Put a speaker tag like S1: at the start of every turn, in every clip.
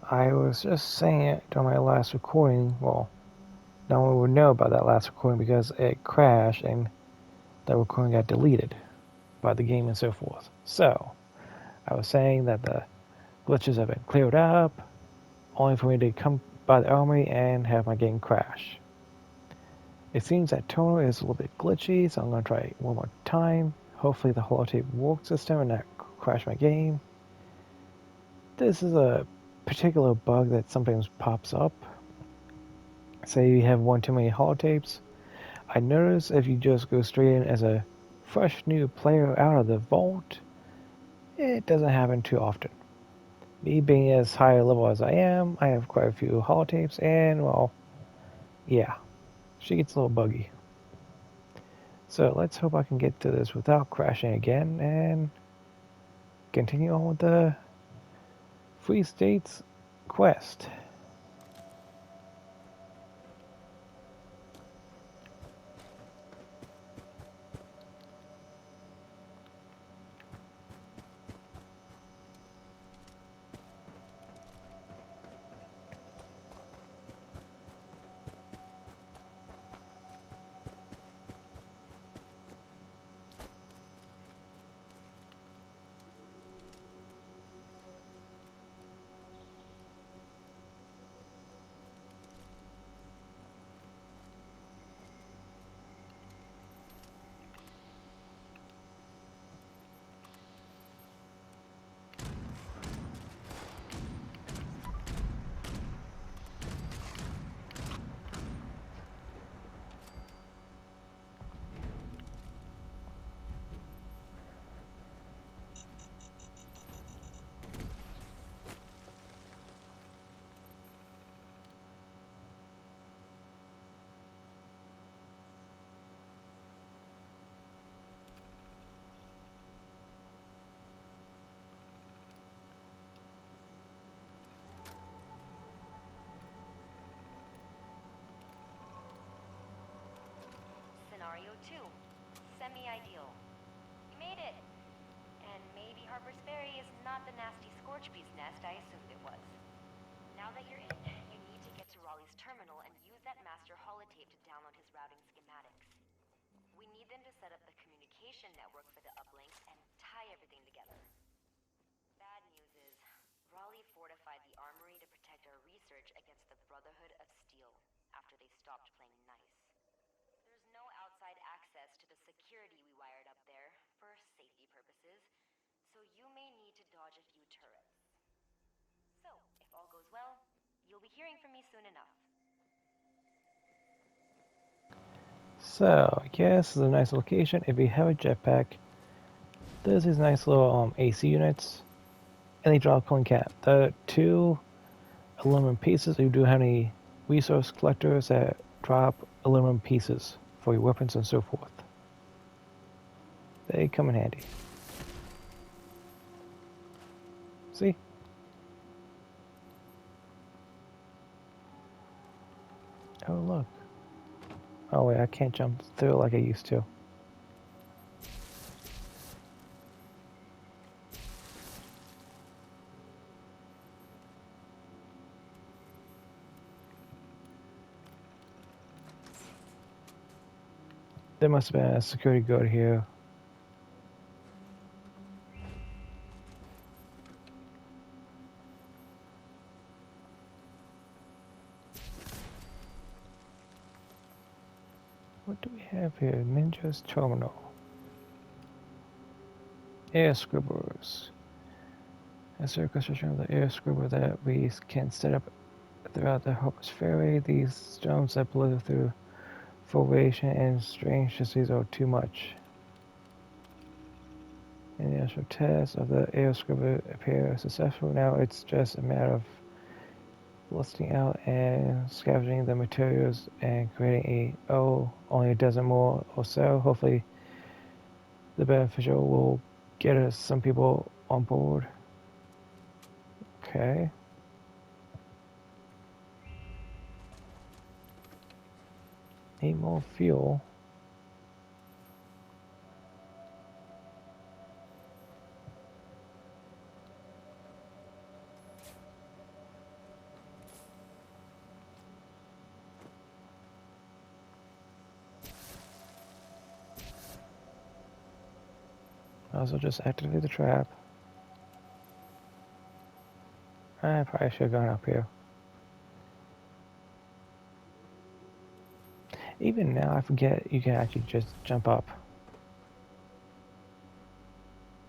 S1: I was just saying it during my last recording. Well, no one would know about that last recording because it crashed and that recording got deleted by the game and so forth. So, I was saying that the glitches have been cleared up, only for me to come by the Armory and have my game crash. It seems that Toner is a little bit glitchy, so I'm going to try it one more time. Hopefully the holotape works this time and not crash my game. This is a particular bug that sometimes pops up. Say you have one too many holotapes. I notice if you just go straight in as a fresh new player out of the vault, it doesn't happen too often. Me being as high a level as I am, I have quite a few holotapes, and well, yeah, she gets a little buggy. So let's hope I can get to this without crashing again and continue on with the Free States quest.
S2: Scenario 2. Semi-ideal. You made it! And maybe Harper's Ferry is not the nasty scorchbee's nest I assumed it was. Now that you're in, you need to get to Raleigh's terminal and use that Master Holotape to download his routing schematics. We need them to set up the communication network for the uplinks and tie everything together. Bad news is, Raleigh fortified the Armory to protect our research against the Brotherhood of Steel after they stopped playing nice. There's no outside access to the security we wired up there for safety purposes, so you may need to dodge a few turrets. So, if all goes well, you'll be hearing from me soon enough.
S1: So, yes, this is a nice location. If you have a jetpack, there's these nice little AC units, and they drop Coolant Cap. The two aluminum pieces, you do have any resource collectors that drop aluminum pieces for your weapons and so forth. They come in handy. See? Oh, look. Oh, wait, I can't jump through like I used to. There must have been a security guard here. What do we have here? Ninja's Terminal. Air Scribbers. As a construction of the air scribber that we can set up throughout the Harper's Ferry, these stones that blow through formation and strange disease are too much. And the initial tests of the air scribber appear successful. Now it's just a matter of listing out and scavenging the materials and creating only a dozen more or so. Hopefully the beneficial will get us some people on board. Okay. Need more fuel. Also, just activate the trap. I probably should have gone up here. Even now, I forget you can actually just jump up.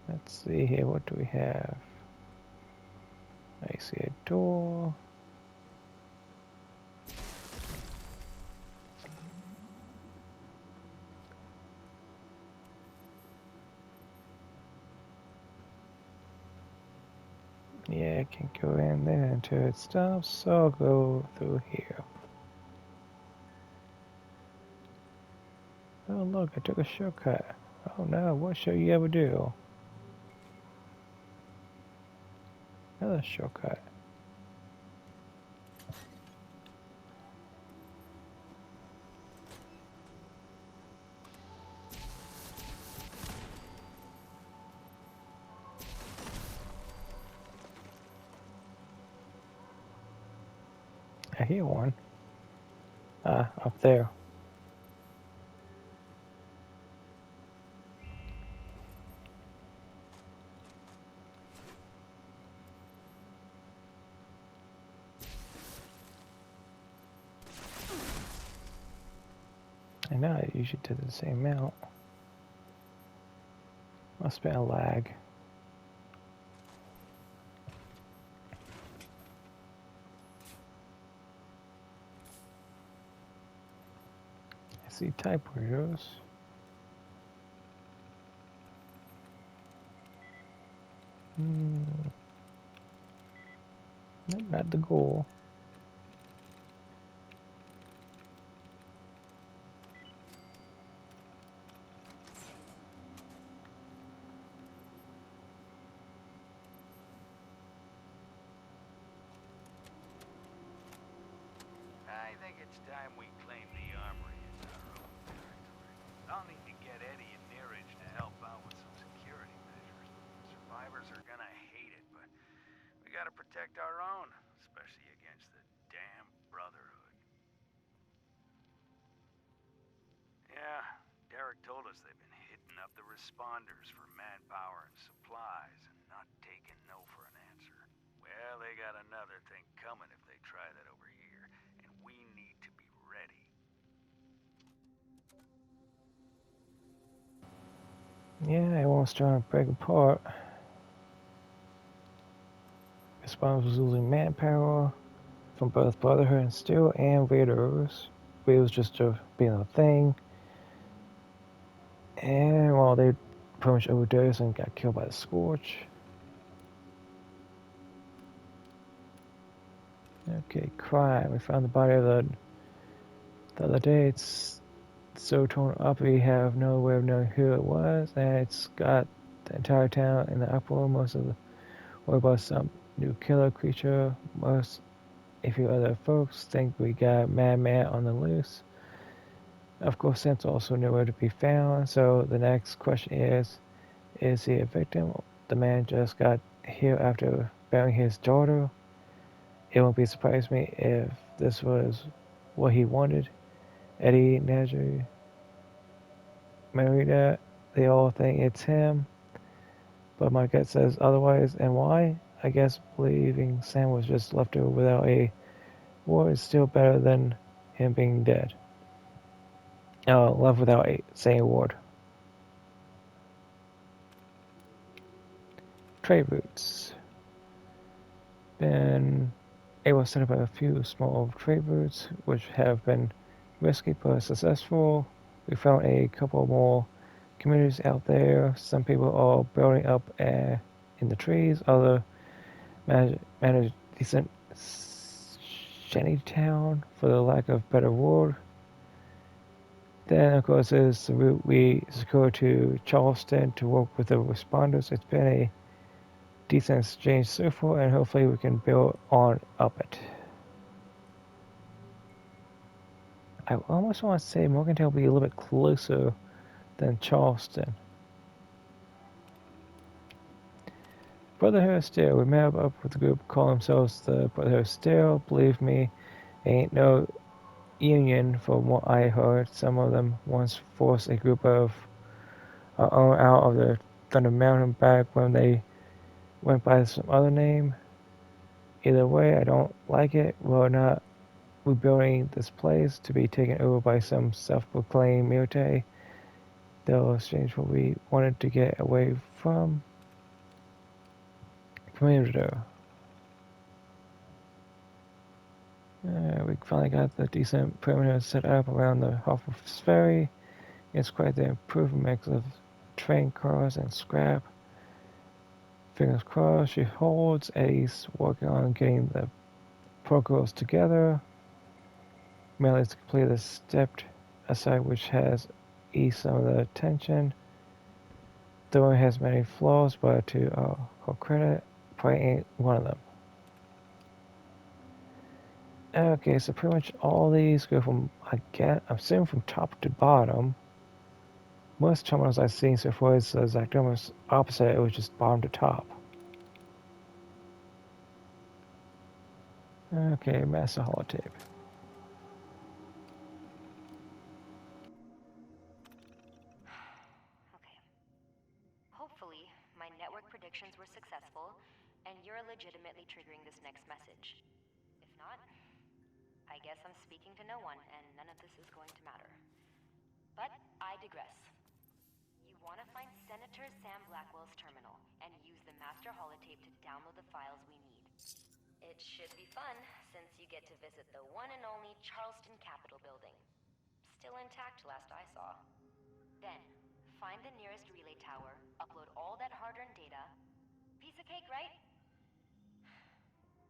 S1: Let's see here, what do we have? I see a door. Yeah, I can go in there until it stops, so I'll go through here. Oh look, I took a shortcut. Oh no, what should you ever do? Another shortcut. I hear one. Ah, up there. I know I usually did the same amount. Must be a lag. I see typewriters. Hmm. Nope, not the Ghoul.
S3: I think it's time we claim the Armory as our own territory. I'll need to get Eddie and Niraj to help out with some security measures. Survivors are gonna hate it, but we gotta protect our own, especially against the damn Brotherhood. Yeah, Derek told us they've been hitting up the responders for manpower and supplies and not taking no for an answer. Well, they got another thing coming if they try that over here, and we need to be ready.
S1: Yeah, everyone's trying to break apart. Response was losing manpower from both Brotherhood and Steel and Raiders. Raiders just being a thing. And well, they pretty much overdosed and got killed by the Scorch. Okay, crime. We found the body of the other day. It's so torn up we have no way of knowing who it was, and it's got the entire town in the uproar. Most of the worry about some new killer creature. Most, a few other folks think we got Madman on the loose. Of course, Sam's also nowhere to be found. So the next question is he a victim? The man just got here after burying his daughter. It won't be surprised me if this was what he wanted. Eddie, Niraj, Marita, they all think it's him, but my gut says otherwise. And why? I guess believing Sam was just left over without a war is still better than him being dead. Left without saying a word. Trade routes. Been able to set up a few small trade routes, which have been risky but successful. We found a couple more communities out there. Some people are building up in the trees. Others manage decent shanty town, for the lack of better word. Then, of course, is the route we secure to Charleston to work with the responders. It's been a decent exchange so far, and hopefully we can build on up it. I almost want to say Morgantown will be a little bit closer than Charleston. Brotherhood of Steel. We met up with a group call themselves the Brotherhood of Steel. Believe me, ain't no union from what I heard. Some of them once forced a group of our own out of their Thunder Mountain back when they went by some other name. Either way, I don't like it. We're not rebuilding this place to be taken over by some self-proclaimed mutate. They'll exchange what we wanted to get away from. Perimeter. We finally got the decent perimeter set up around the Hoffa's Ferry. It's quite the improved mix of train cars and scrap. Fingers crossed she holds. Eddie's working on getting the protocols together. Mainly to complete the stepped aside which has eased some of the tension. Though it has many flaws, but to her credit, probably ain't one of them. Okay, so pretty much all these go from, I'm assuming from top to bottom. Most terminals I've seen so far is the exact opposite, which is bottom to top. Okay, Master Holotape.
S2: Okay. Hopefully, my network predictions were successful, and you're legitimately triggering this next message. If not, I guess I'm speaking to no one, and none of this is going to matter. But I digress. You want to find Senator Sam Blackwell's terminal, and use the Master Holotape to download the files we need. It should be fun, since you get to visit the one and only Charleston Capitol building. Still intact last I saw. Then, find the nearest relay tower, upload all that hard-earned data. Piece of cake, right?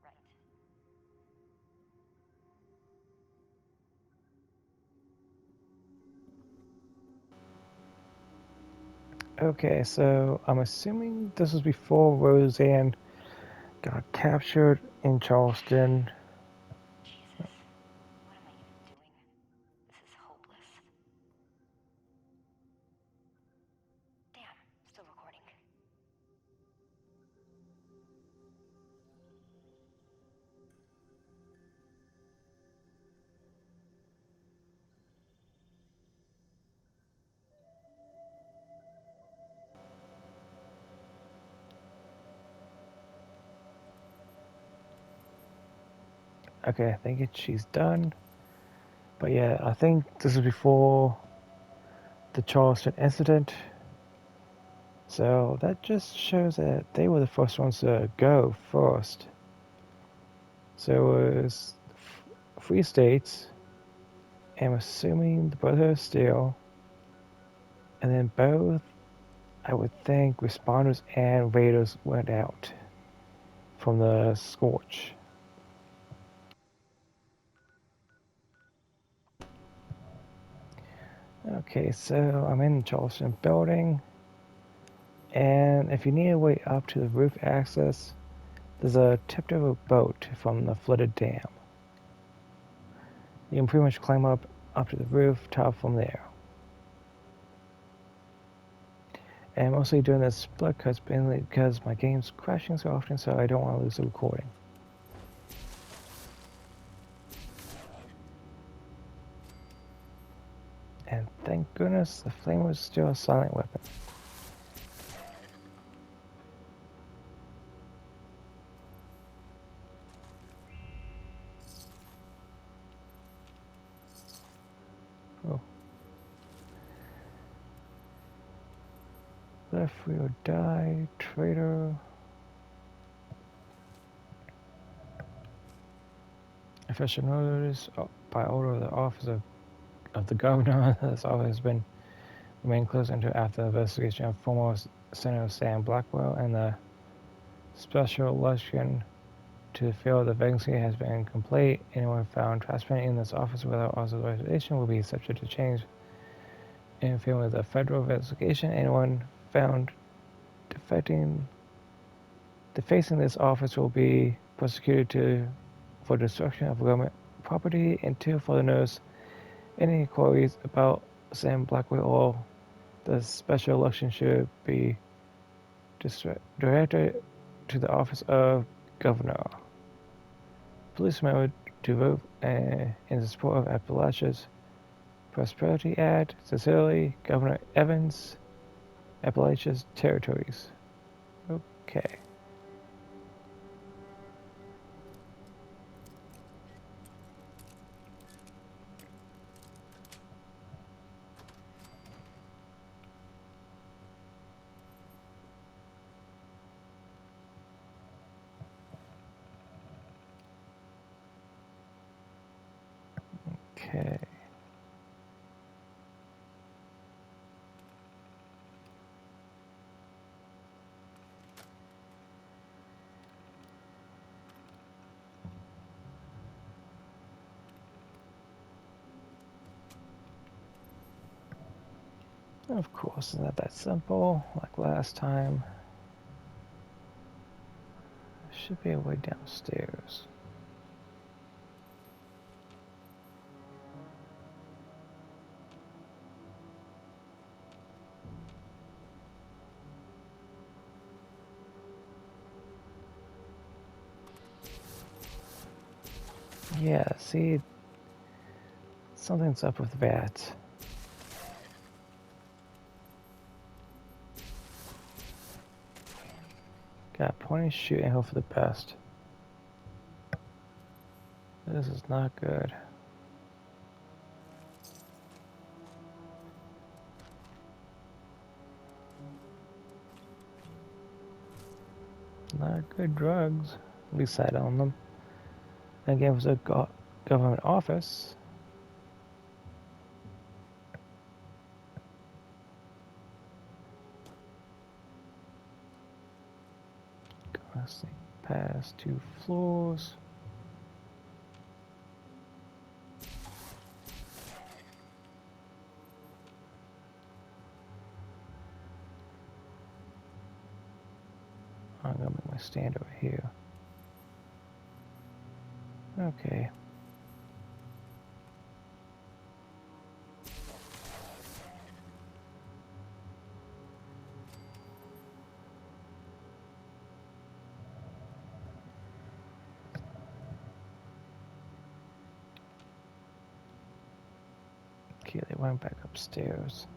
S2: Right.
S1: Okay, so I'm assuming this was before Roseanne got captured in Charleston.
S2: Jesus. What am I even doing? This is hopeless. Damn, still recording.
S1: Okay, I think she's done. But yeah, I think this is before the Charleston incident. So that just shows that they were the first ones to go first. So it was 3 states. I'm assuming the Brotherhood of Steel. And then both, I would think, responders and raiders went out from the Scorch. Okay, so I'm in the Charleston building. And if you need a way up to the roof access, there's a tipped over boat from the flooded dam. You can pretty much climb up to the rooftop from there. And I'm mostly doing this split cuts mainly because my game's crashing so often, so I don't want to lose the recording. And thank goodness the flame was still a silent weapon. Oh. Left free or die, traitor. Official notice by order of the office of the governor. This office has been remained closed until after the investigation of former Senator Sam Blackwell and the special election to fill the vacancy has been complete. Anyone found trespassing in this office without authorization will be subject to change in field with a federal investigation. Anyone found defacing this office will be prosecuted for destruction of government property until further notice. Any inquiries about Sam Blackwell or the special election should be directed to the office of governor. Please remember to vote in support of Appalachia's Prosperity Act. Sincerely, Governor Evans. Appalachia's territories. Okay. Okay. Of course, it's not that simple like last time. Should be a way downstairs. Yeah, see, something's up with that. Got point, shoot, and hope for the best. This is not good. Not good drugs. At least I own them. Again, it was a government office. Crossing past 2 floors. I'm gonna make my stand over here. Okay. Okay, they went back upstairs.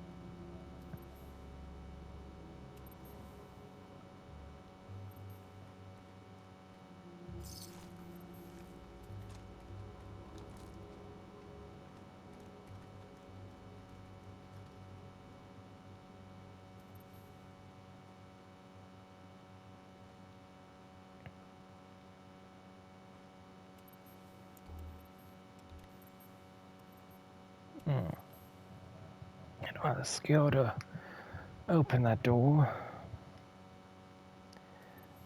S1: I don't have the skill to open that door.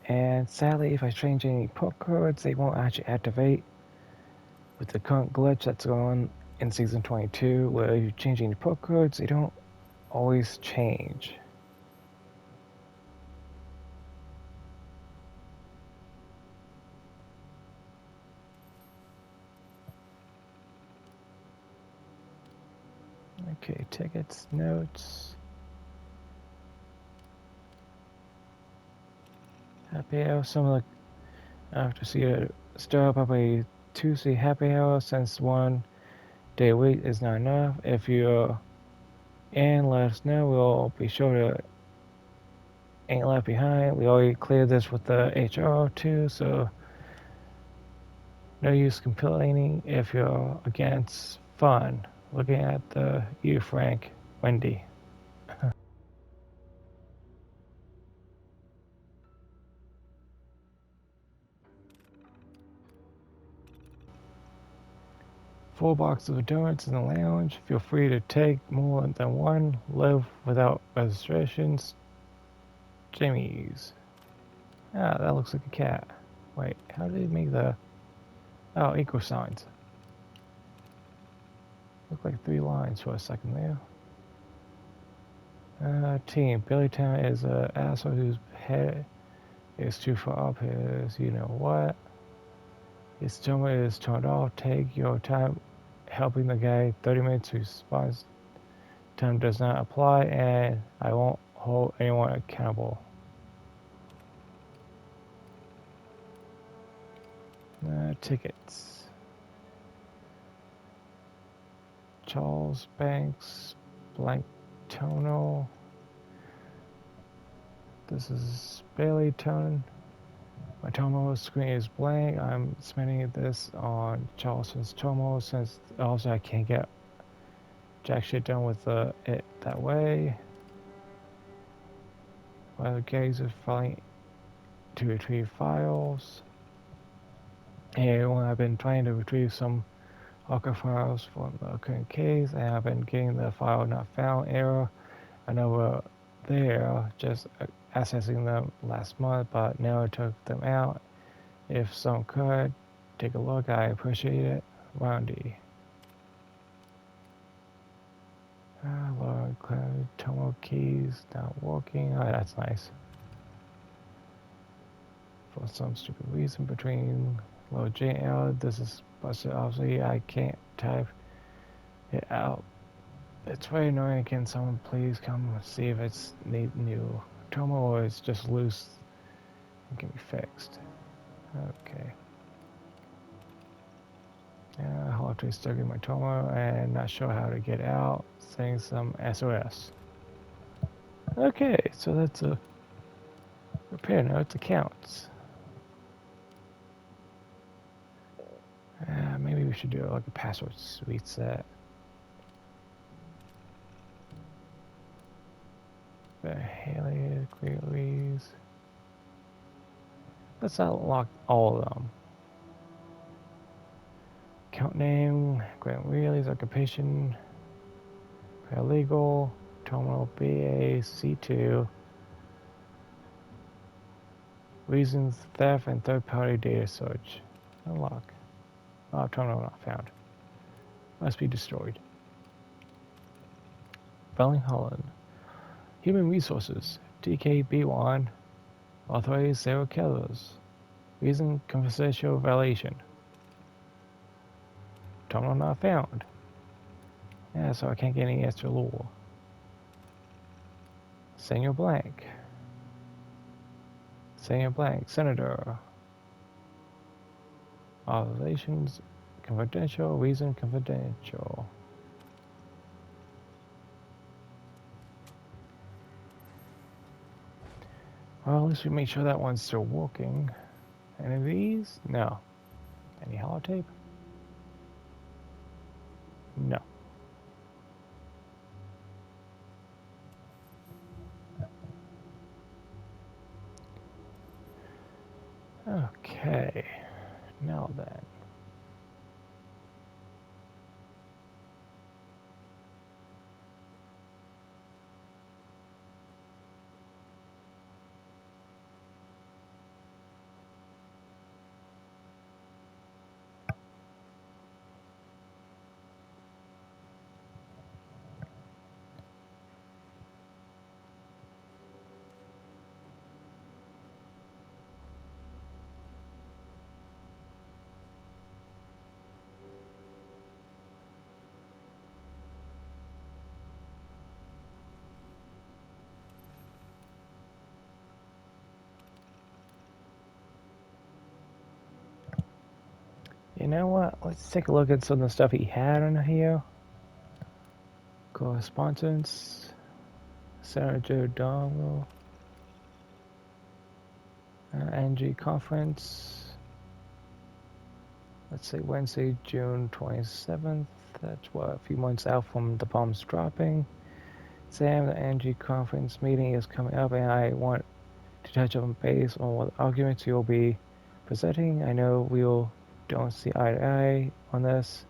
S1: And sadly, if I change any port codes, they won't actually activate with the current glitch that's going on in Season 22, where you're changing the port codes, they don't always change. Okay, tickets, notes. Happy hour, some of the, I have to see a start up a Tuesday happy hour since 1 day a week is not enough. If you're in, let us know. We'll be sure to ain't left behind. We already cleared this with the HR too, so no use complaining if you're against fun. Looking at you, Frank, Wendy. Full box of donuts in the lounge. Feel free to take more than one. Live without registrations. Jimmy's. Ah, that looks like a cat. Wait, how did he make the... Oh, equal signs. Looked like 3 lines for a second there. Team. Billy Town is an asshole whose head is too far up his you know what. His timer is turned off. Take your time helping the guy. 30 minutes response time does not apply, and I won't hold anyone accountable. Tickets. Charles Banks, Blank Tonal. This is barely turning. My terminal screen is blank. I'm spending this on Charleston's terminal since also I can't get jack shit done with it that way. While the guys are filing to retrieve files. And when I've been trying to retrieve some archive files from the current case, and I've been getting the file not found error. I know we're there, just accessing them last month, but now I took them out. If some could take a look, I appreciate it. Roundy. Lord, cloud, terminal keys not working. Oh, that's nice. For some stupid reason, between low J and L, this is busted. Obviously, I can't type it out. It's very annoying. Can someone please come see if it's need new terminal or it's just loose and can be fixed? Okay. I'll have to stuck in my terminal and not sure how to get out. Saying some SOS. Okay, so that's a repair note accounts. Maybe we should do like a password reset. Haley, Greeley's. Let's unlock all of them. Account name, Grant Wheely's occupation, paralegal, terminal BAC2, reasons theft and third-party data search. Unlock. Oh, terminal not found. Must be destroyed. Belling Holland. Human Resources, DKB1, authorized 0 killers. Reason confidential violation. Terminal not found. Yeah, so I can't get any extra lore. Senior blank. Senior blank. Senator. Authorizations confidential. Reason confidential. Well, at least we make sure that one's still working. Any of these? No. Any holotape? No. Okay. Now then. You know what? Let's take a look at some of the stuff he had on here. Correspondence. Sarah Joe Dongle. NG conference. Let's say Wednesday, June 27th. That's what, a few months out from the bombs dropping. Sam, the NG conference meeting is coming up, and I want to touch on base on what arguments you'll be presenting. I know we'll don't see eye to eye on this,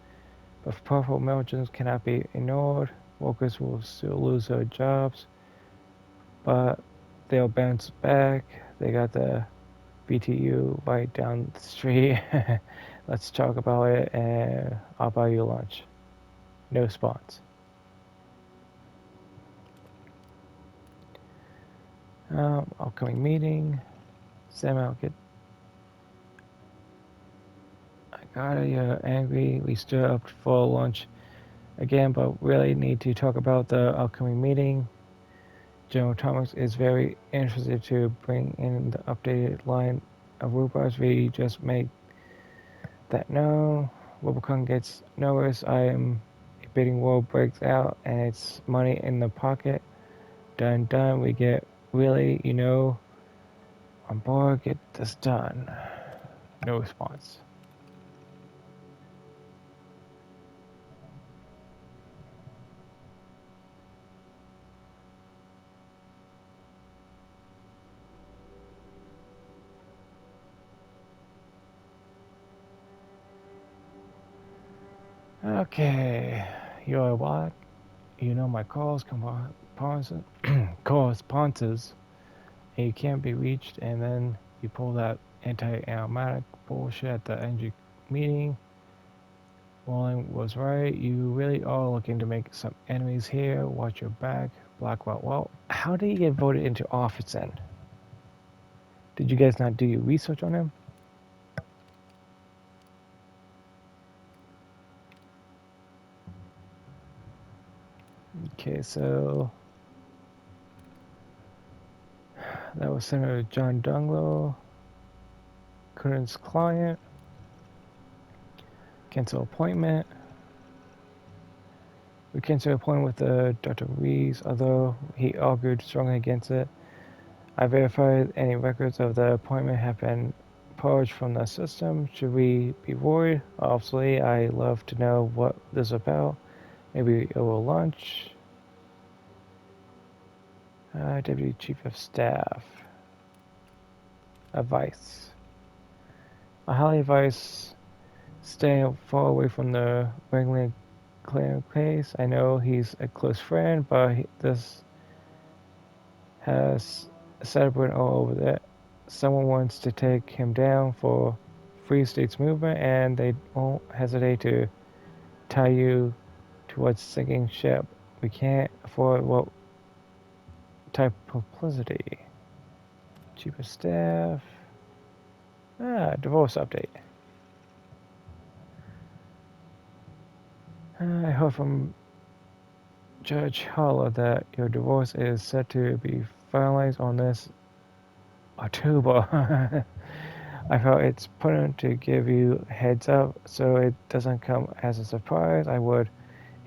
S1: but powerful margins cannot be ignored. Workers will still lose their jobs, but they'll bounce back. They got the BTU right down the street. Let's talk about it, and I'll buy you lunch. No spots. Upcoming meeting. Sam, I'll get. I got angry. We stood up for lunch again, but really need to talk about the upcoming meeting. General Thomas is very interested to bring in the updated line of robots. We just made that known. Robocon gets nervous. I am a bidding war breaks out, and it's money in the pocket. Done. We get really, on board, get this done. No response. Okay, you're what? You know my correspondences, and you can't be reached, and then you pull that anti-automatic bullshit at the NG meeting. Walling was right. You really are looking to make some enemies here. Watch your back. Blackwell. Well, how did he get voted into office then? Did you guys not do your research on him? Okay, so that was Senator John Dunglow, Current's client. Cancel appointment. We cancel appointment with Dr. Rees, although he argued strongly against it. I verified any records of the appointment have been purged from the system. Should we be worried? Obviously, I love to know what this is about. Maybe over lunch. Deputy Chief of Staff. Advice. I highly advise staying far away from the Wrangling clan case. I know he's a close friend, but this has celebrated all over that. Someone wants to take him down for Free States movement, and they won't hesitate to tie you towards sinking ship. We can't afford what type of publicity. Chief of Staff. Divorce update. I heard from Judge Holler that your divorce is set to be finalized on this October. I felt it's prudent to give you a heads up so it doesn't come as a surprise. I would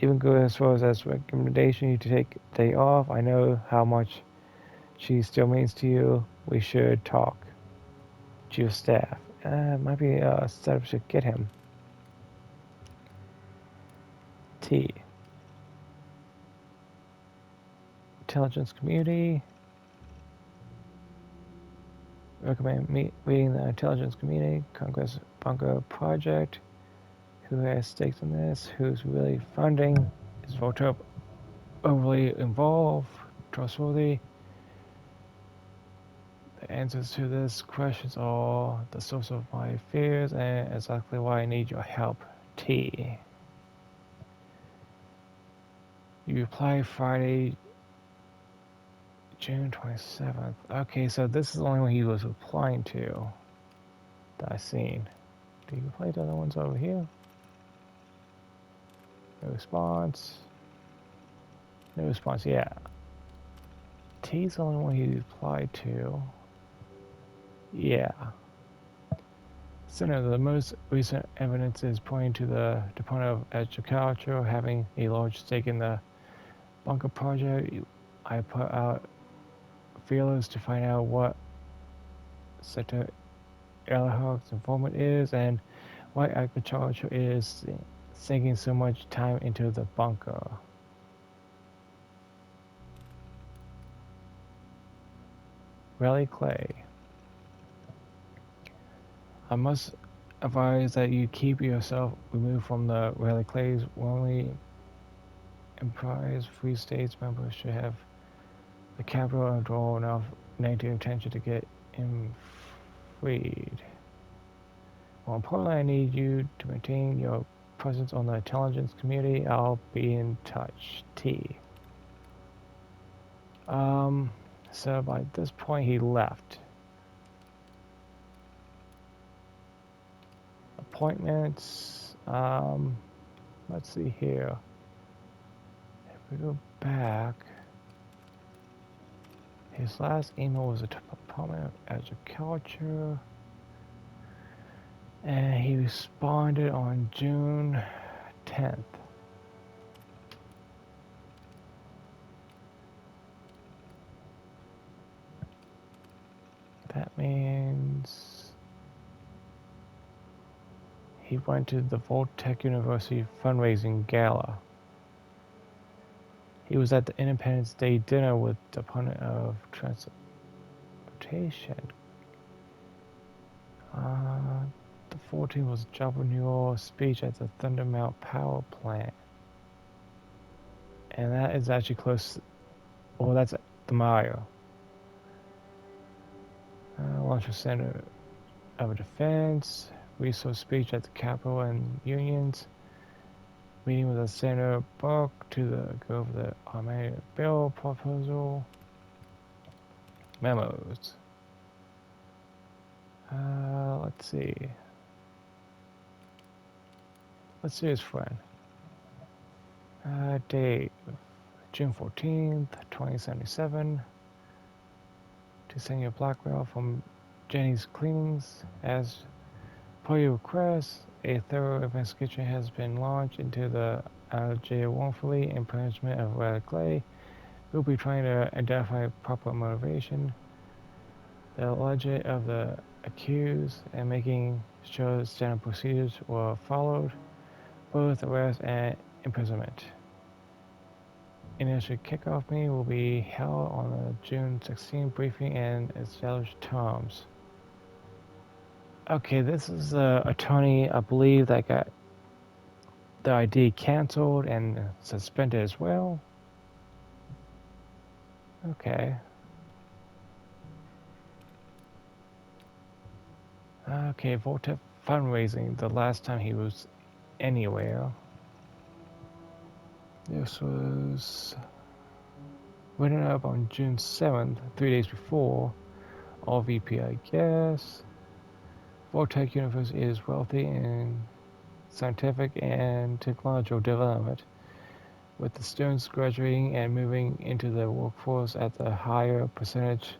S1: even go as far as recommendation you to take a day off. I know how much she still means to you. We should talk. Chief of Staff. Might be a setup to get him. T. Intelligence community. Recommend meeting the intelligence community. Congress Bunker Project. Who has stakes in this? Who's really funding? Is Voltop overly involved? Trustworthy? The answers to these questions are the source of my fears and exactly why I need your help. T. You reply Friday, June 27th. Okay, so this is the only one he was replying to that I seen. Do you reply to the other ones over here? No response. No response, yeah. T's the only one he replied to. Yeah. Center, the most recent evidence is pointing to the Department of Agriculture having a large stake in the bunker project. I put out feelers to find out what Sector Earhawk's informant is and why agriculture is sinking so much time into the bunker. Raleigh Clay. I must advise that you keep yourself removed from the Raleigh Clays. Only Emprise Free States members should have the capital and draw enough negative attention to get him freed. More importantly, I need you to maintain your presence on the intelligence community. I'll be in touch. T. So by this point he left. Appointments. Let's see here. If we go back, his last email was a Department of Agriculture, and he responded on June 10th. he went to the Voltech University fundraising gala. He was at the Independence Day dinner with the opponent of transportation. The 14th was Jabba speech at the Thunder Mount Power Plant. And that is actually close. Well, that's the Mario. Launch a Center of Defense. Resource speech at the Capitol and Unions. Meeting with the Senator Buck to go over the automated bill proposal. Memos. Let's see. Let's see his friend. Date June 14th, 2077. To Senior Blackwell from Jenny's Cleanings. As per your request, a thorough investigation has been launched into the alleged wrongfully imprisonment of Raleigh. We'll be trying to identify proper motivation, the alleged of the accused, and making sure standard procedures were followed, both arrest and imprisonment. Initial kickoff meeting will be held on the June 16th briefing and established terms. Okay, this is the attorney, I believe, that got the ID canceled and suspended as well. Okay. Okay, Voltec fundraising, the last time he was anywhere. This was written up on June 7th, 3 days before. All VP, I guess. Voltec University is wealthy in scientific and technological development, with the students graduating and moving into the workforce at a higher percentage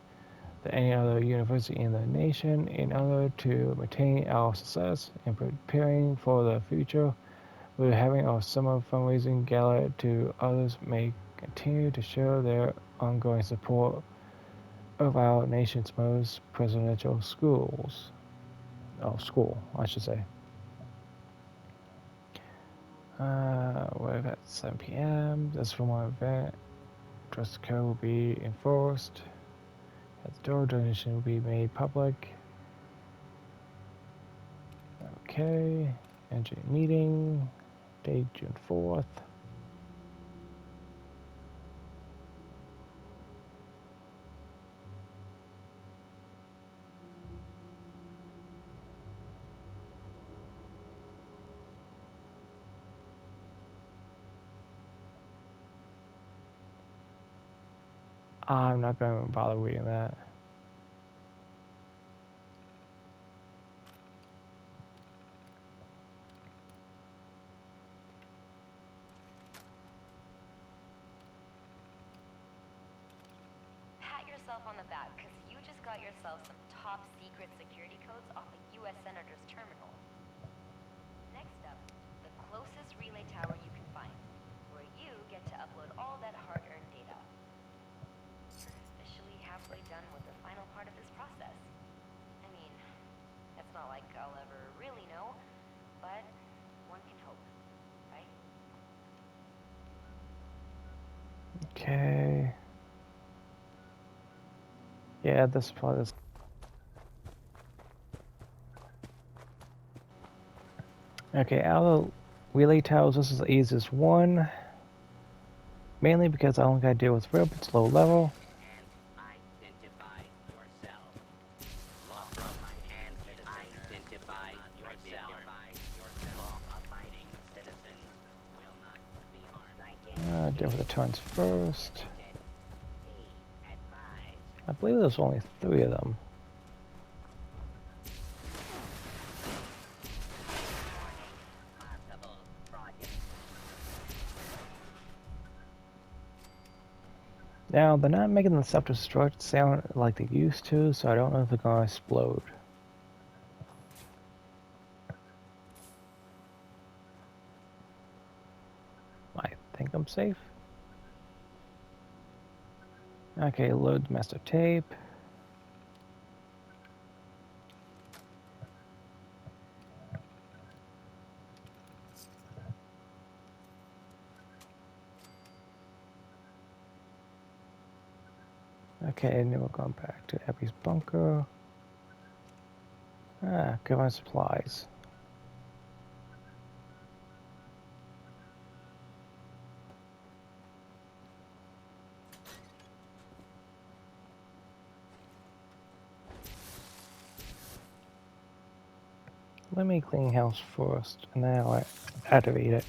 S1: than any other university in the nation. In order to maintain our success and preparing for the future, we're having our summer fundraising gala to others may continue to show their ongoing support of our nation's most presidential schools. School, I should say. We're at 7 p.m. This for my event. Dress code will be enforced. At the door, donation will be made public. Okay. Engine meeting. Date June 4th. I'm not going to bother reading that.
S2: Pat yourself on the back, because you just got yourself some top secret security codes off a U.S. Senator's terminal. Next up, the closest relay tower you can find, where you get to upload all that hard-earned data. Officially halfway done with the final part of this process. I mean, it's not like I'll ever really know, but one can hope, right?
S1: Okay. Yeah, this part is. Okay, out of the relay towers, this is the easiest one. Mainly because I only got to deal with rope, it's low level. Deal with the turns first. I believe there's only 3 of them. Now, they're not making the self-destruct sound like they used to, so I don't know if they're going to explode. I think I'm safe. Okay, load Master Tape. Okay, and then we're going back to Abbie's bunker. Government supplies. Let me clean house first, and then I'll activate it.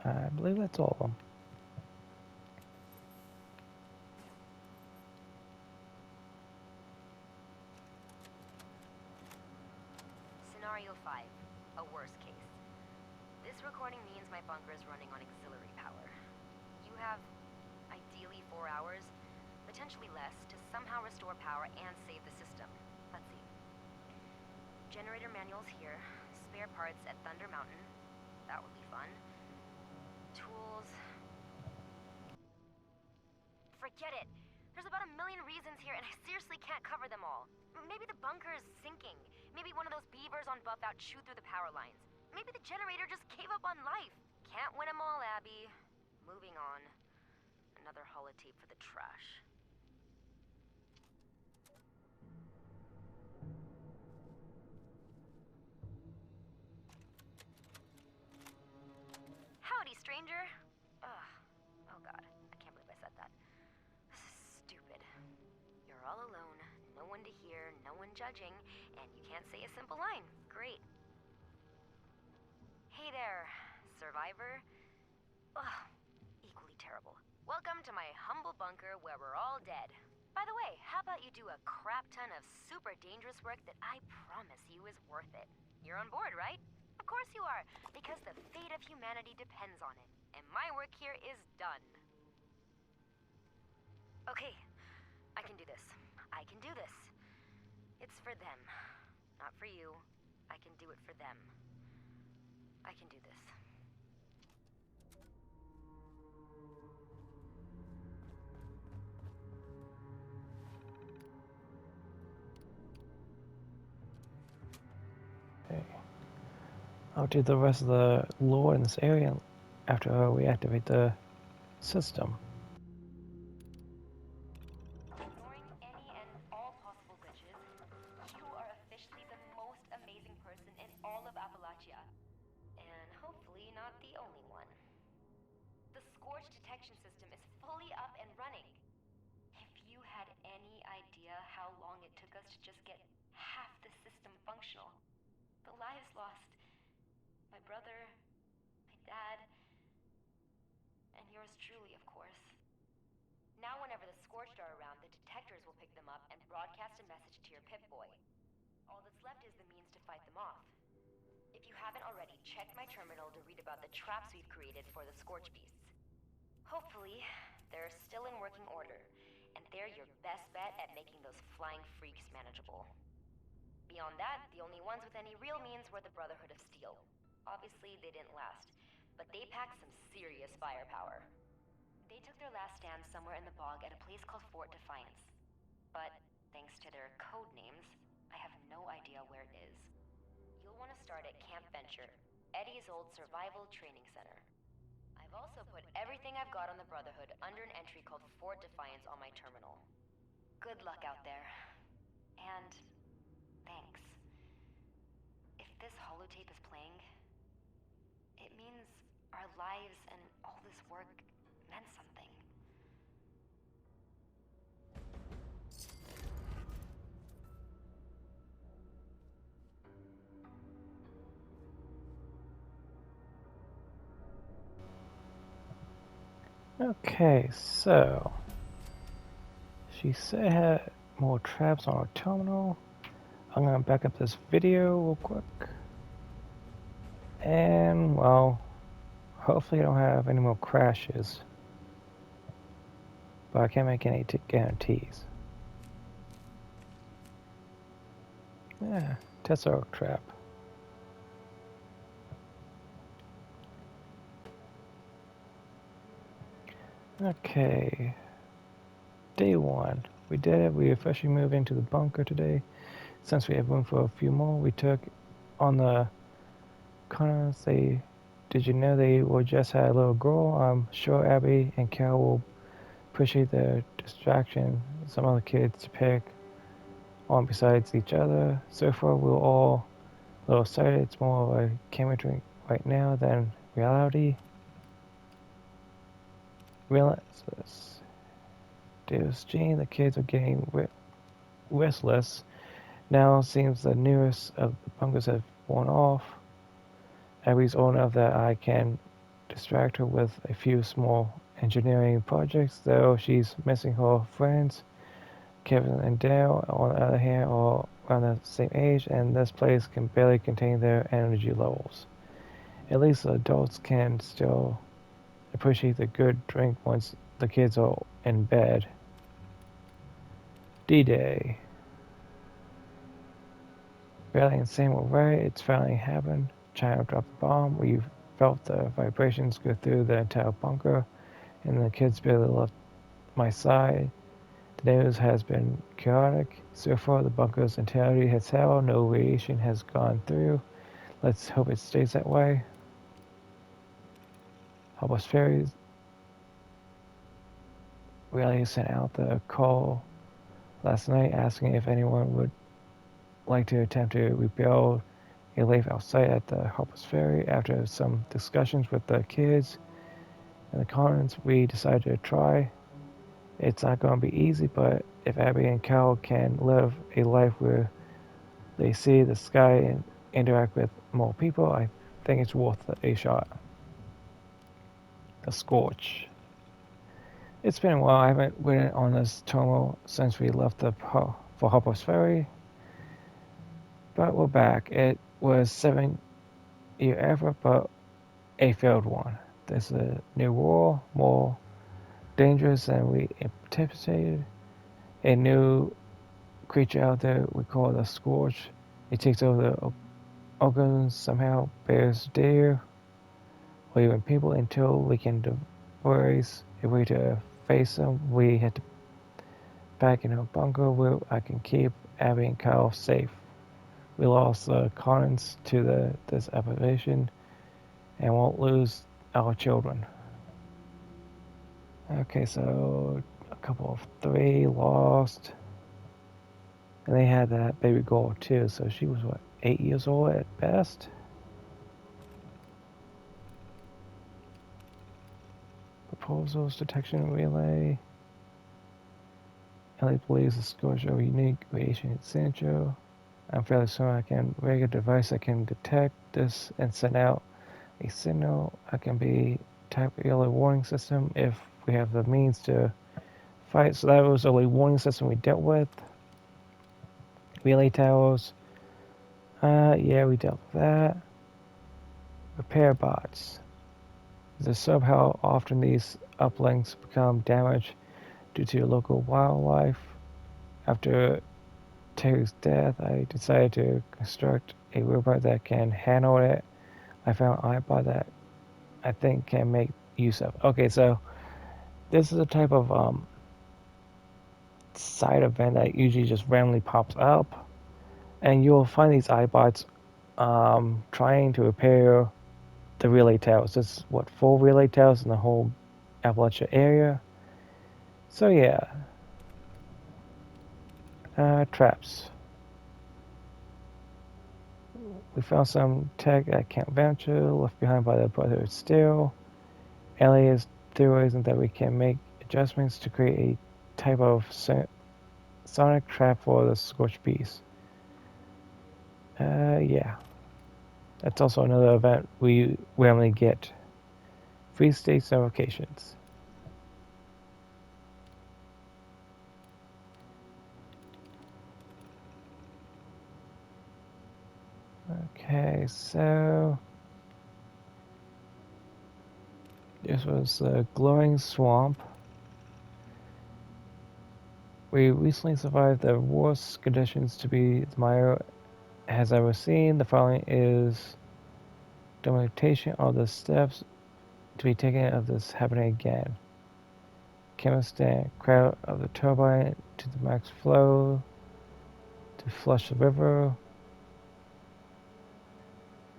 S1: I believe that's all of them.
S2: Scenario 5, a worst case. This recording means my bunker is running on auxiliary power. You have, ideally, 4 hours, potentially less, to somehow restore power and save the system. Let's see. Generator manuals here, spare parts at Thunder Mountain. That would be fun. Tools. Forget it! There's about a million reasons here, and I seriously can't cover them all. Maybe the bunker is sinking. Maybe one of those beavers on Buff out chewed through the power lines. Maybe the generator just gave up on life. Can't win them all, Abbie. Moving on. Another holotape for the trash. Howdy, stranger. Ugh. Oh god, I can't believe I said that. This is stupid. You're all alone, no one to hear, no one judging, and you can't say a simple line. Great. Hey there, survivor. Ugh, equally terrible. Welcome to my humble bunker where we're all dead. By the way, how about you do a crap ton of super dangerous work that I promise you is worth it? You're on board, right? Of course you are, because the fate of humanity depends on it, and my work here is done. Okay, I can do this. I can do this. It's for them, not for you. I can do it for them. I can do this.
S1: Okay. I'll do the rest of the lore in this area after we activate the system.
S2: Ignoring any and all possible glitches, you are officially the most amazing person in all of Appalachia. And hopefully not the only one. The Scorch detection system is fully up and running. If you had any idea how long it took us to just get half the system functional, the lives lost, my brother, my dad, and yours truly, of course. Now whenever the Scorched are around, the detectors will pick them up and broadcast a message to your Pip-Boy. All that's left is the means to fight them off. If you haven't already, check my terminal to read about the traps we've created for the Scorch beasts. Hopefully, they're still in working order, and they're your best bet at making those flying freaks manageable. Beyond that, the only ones with any real means were the Brotherhood of Steel. Obviously, they didn't last, but they packed some serious firepower. They took their last stand somewhere in the bog at a place called Fort Defiance. But, thanks to their code names, I have no idea where it is. You'll want to start at Camp Venture, Eddie's old survival training center. I've also put everything I've got on the Brotherhood under an entry called Fort Defiance on my terminal. Good luck out there. And thanks. If this holotape is playing, it means our lives and all this work meant something.
S1: Okay, so she said I had more traps on our terminal. I'm gonna back up this video real quick. And well, hopefully I don't have any more crashes. But I can't make any guarantees. Yeah, Flamethrower Trap. Okay. Day 1. We did it. We officially moved into the bunker today. Since we have room for a few more, we took on the Connors. Did you know they will just had a little girl? I'm sure Abbie and Carol will appreciate the distraction some other kids pick on besides each other. So far, we're all a little excited. It's more of a camera drink right now than reality. Relentless. Deus Jean, the kids are getting restless. Now seems the nearest of the bunkers have worn off. Abbie's old enough that I can distract her with a few small engineering projects, though she's missing her friends. Kevin and Dale, on the other hand, are around the same age, and this place can barely contain their energy levels. At least the adults can still appreciate the good drink once the kids are in bed. D-Day. Riley and Sam were right. It's finally happened. China dropped the bomb. We felt the vibrations go through the entire bunker, and the kids barely left my side. The news has been chaotic. So far, the bunker's entirety has held. No radiation has gone through. Let's hope it stays that way. Hubbles Ferries Riley sent out the call last night asking if anyone would like to attempt to rebuild a life outside at the Harper's Ferry. After some discussions with the kids and the Collins, we decided to try. It's not going to be easy, but if Abbie and Cal can live a life where they see the sky and interact with more people, I think it's worth a shot. The Scorch. It's been a while. I haven't ridden on this terminal since we left for Harper's Ferry, but we're back. It was 7-year effort, but a failed one. There's a new world, more dangerous than we anticipated. A new creature out there we call the Scorch. It takes over the organs, somehow bears deer, or even people until we can devise a way to face them. We had to back in a bunker where I can keep Abbie and Kyle safe. We lost the Collins to this operation and won't lose our children. Okay, so a couple of 3 lost. And they had that baby girl too, so she was what, 8 years old at best? Proposals, detection relay. Ellie believes the scores show unique radiation in Sancho. I'm fairly certain I can rig a device that can detect this and send out a signal. I can be type early warning system if we have the means to fight. So that was the early warning system we dealt with. Relay towers. Yeah, we dealt with that. Repair bots. There's a sub how often these uplinks become damaged due to local wildlife. After Terry's death, I decided to construct a robot that can handle it. I found an iBot that I think can make use of. Okay, so this is a type of side event that usually just randomly pops up, and you'll find these iBots trying to repair the relay towers. There's what, 4 relay towers in the whole Appalachia area. So yeah, traps. We found some tech at Camp Venture left behind by the brother Steel. Ellie is theorizing that we can make adjustments to create a type of sonic trap for the Scorched Beast. Yeah. That's also another event we randomly get. Free state notifications. Okay, so this was the glowing swamp. We recently survived the worst conditions to be the Maya has ever seen. The following is documentation of the steps to be taken of this happening again. chemist crowd of the turbine to the max flow to flush the river.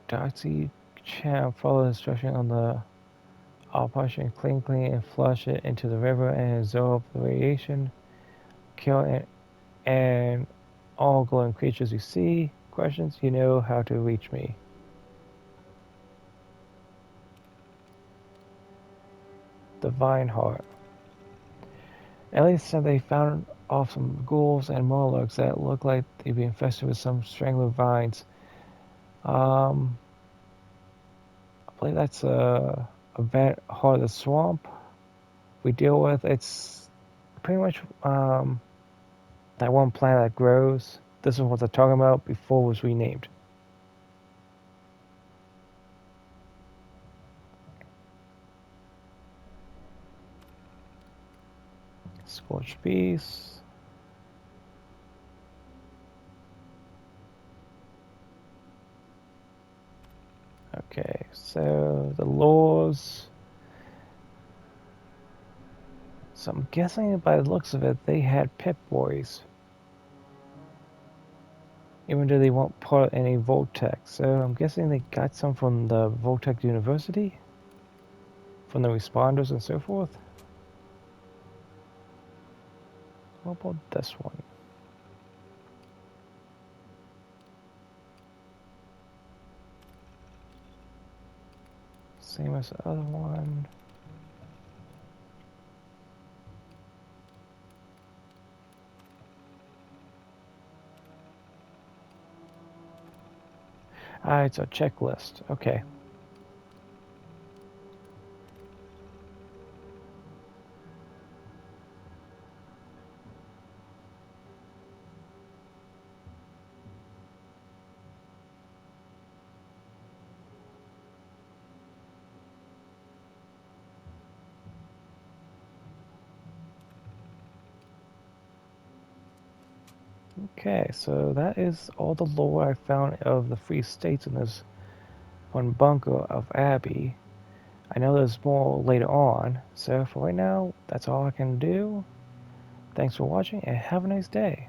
S1: Darcy Champ follow instruction on the operation clean and flush it into the river and absorb the radiation. Kill and all glowing creatures you see. Questions? You know how to reach me. Divine Heart. Ellie said they found off some ghouls and murlocs that look like they'd be infested with some strangler vines. I believe that's a heart of the swamp we deal with. It's pretty much that one plant that grows. This is what they're talking about before it was renamed. Scorched Beast. Okay, so the laws. So I'm guessing by the looks of it, they had Pip Boys. Even though they weren't part of any Voltec. So I'm guessing they got some from the Voltec University? From the responders and so forth? What about this one? Same as the other one. Ah, it's a checklist. Okay. Okay, so that is all the lore I found of the Free States in this one bunker of Abbie. I know there's more later on, so for right now, that's all I can do. Thanks for watching and have a nice day.